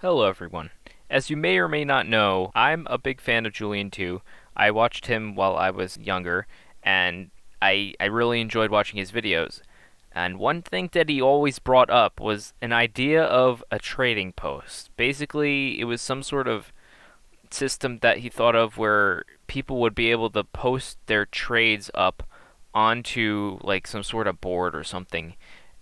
Hello everyone. As you may or may not know, I'm a big fan of Julian2. I watched him while I was younger, and I really enjoyed watching his videos. And one thing that he always brought up was an idea of a trading post. Basically, it was some sort of system that he thought of where people would be able to post their trades up onto like some sort of board or something,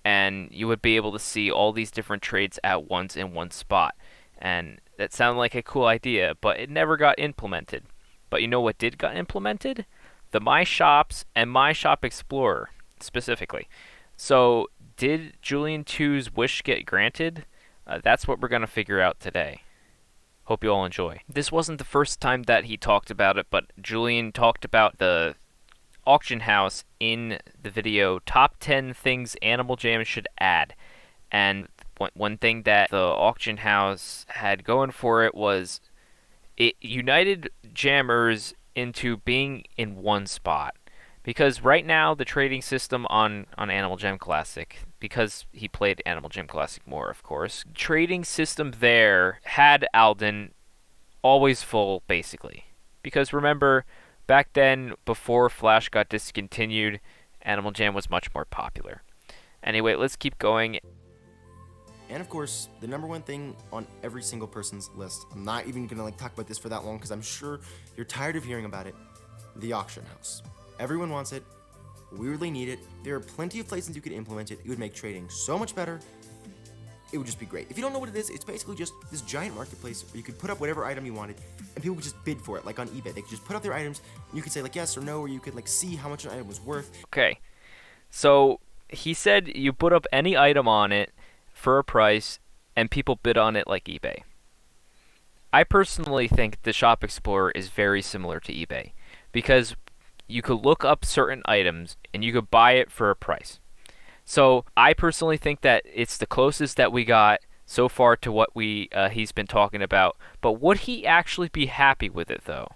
and you would be able to see all these different trades at once in one spot. And that sounded like a cool idea, but it never got implemented. But you know what did got implemented? The My Shops and My Shop Explorer specifically. So, did Julian2's wish get granted? That's what we're going to figure out today. Hope you all enjoy. This wasn't the first time that he talked about it, but Julian talked about the auction house in the video Top 10 Things Animal Jam Should Add. And one thing that the auction house had going for it was it united jammers into being in one spot. Because right now the trading system on Animal Jam Classic, because he played Animal Jam Classic more, of course, trading system there had Alden always full, basically. Because remember, back then, before Flash got discontinued, Animal Jam was much more popular. Anyway, let's keep going. And of course, the number one thing on every single person's list, I'm not even gonna talk about this for that long because I'm sure you're tired of hearing about it, the auction house. Everyone wants it, we really need it, there are plenty of places you could implement it, it would make trading so much better, it would just be great. If you don't know what it is, it's basically just this giant marketplace where you could put up whatever item you wanted, and people could just bid for it, like on eBay. They could just put up their items, and you could say yes or no, or you could see how much an item was worth. Okay, so he said you put up any item on it for a price, and people bid on it like eBay. I personally think the Shop Explorer is very similar to eBay, because you could look up certain items and you could buy it for a price. So I personally think that it's the closest that we got so far to what he's been talking about. But would he actually be happy with it though?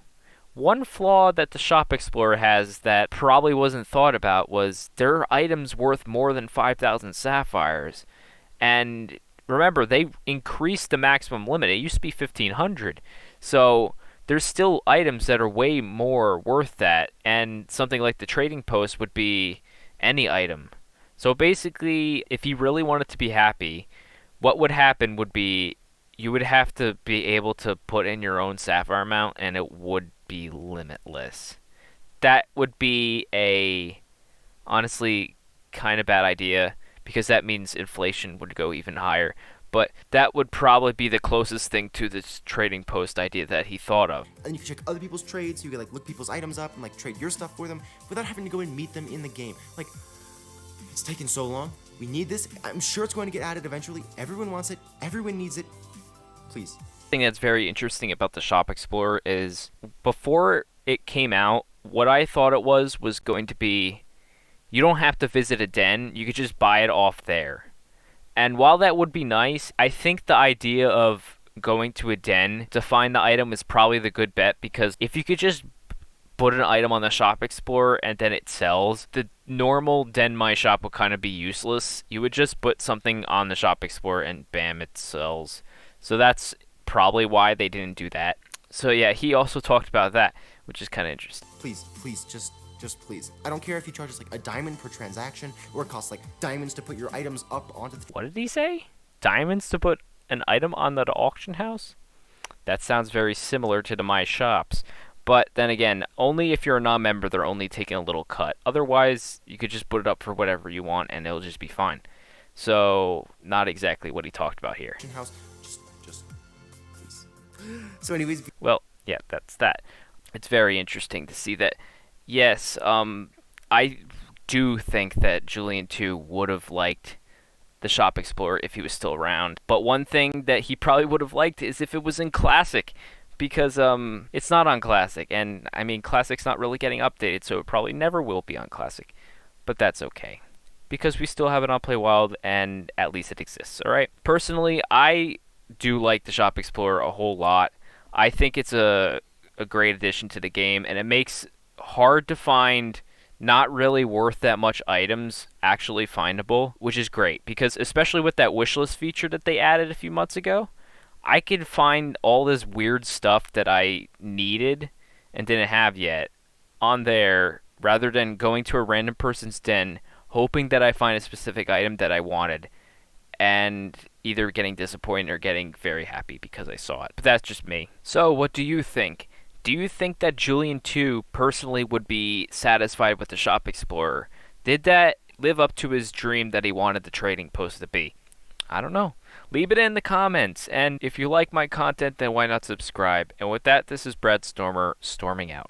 One flaw that the Shop Explorer has that probably wasn't thought about was there are items worth more than 5,000 sapphires. And remember, they increased the maximum limit. It used to be 1,500. So there's still items that are way more worth that, and something like the trading post would be any item. So basically, if you really wanted to be happy, what would happen would be you would have to be able to put in your own sapphire amount, and it would be limitless. That would be a, honestly, kind of bad idea, because that means inflation would go even higher. But that would probably be the closest thing to this trading post idea that he thought of. And you can check other people's trades, so you can look people's items up and trade your stuff for them without having to go and meet them in the game. It's taken so long. We need this. I'm sure it's going to get added eventually. Everyone wants it. Everyone needs it. Please. The thing that's very interesting about the Shop Explorer is before it came out, what I thought it was going to be you don't have to visit a den. You could just buy it off there. And while that would be nice, I think the idea of going to a den to find the item is probably the good bet, because if you could just put an item on the Shop Explorer and then it sells, the normal den My Shop would kind of be useless. You would just put something on the Shop Explorer and bam, it sells. So that's probably why they didn't do that. So yeah, he also talked about that, which is kind of interesting. Please, just please. I don't care if he charges a diamond per transaction, or it costs diamonds to put your items up onto the... What did he say? Diamonds to put an item on the auction house? That sounds very similar to the My Shops. But then again, only if you're a non-member, they're only taking a little cut. Otherwise, you could just put it up for whatever you want and it'll just be fine. So, not exactly what he talked about here. Auction house, just please. So anyways... Well, yeah, that's that. It's very interesting to see that. Yes, I do think that Julian2 would have liked the Shop Explorer if he was still around. But one thing that he probably would have liked is if it was in Classic, because it's not on Classic, and I mean Classic's not really getting updated, so it probably never will be on Classic. But that's okay, because we still have it on Play Wild, and at least it exists. All right. Personally, I do like the Shop Explorer a whole lot. I think it's a great addition to the game, and it makes hard to find, not really worth that much items actually findable, which is great, because especially with that wishlist feature that they added a few months ago, I could find all this weird stuff that I needed and didn't have yet on there rather than going to a random person's den hoping that I find a specific item that I wanted and either getting disappointed or getting very happy because I saw it. But that's just me. So, what do you think? Do you think that Julian2 personally would be satisfied with the Shop Explorer? Did that live up to his dream that he wanted the trading post to be? I don't know. Leave it in the comments. And if you like my content, then why not subscribe? And with that, this is Brad Stormer storming out.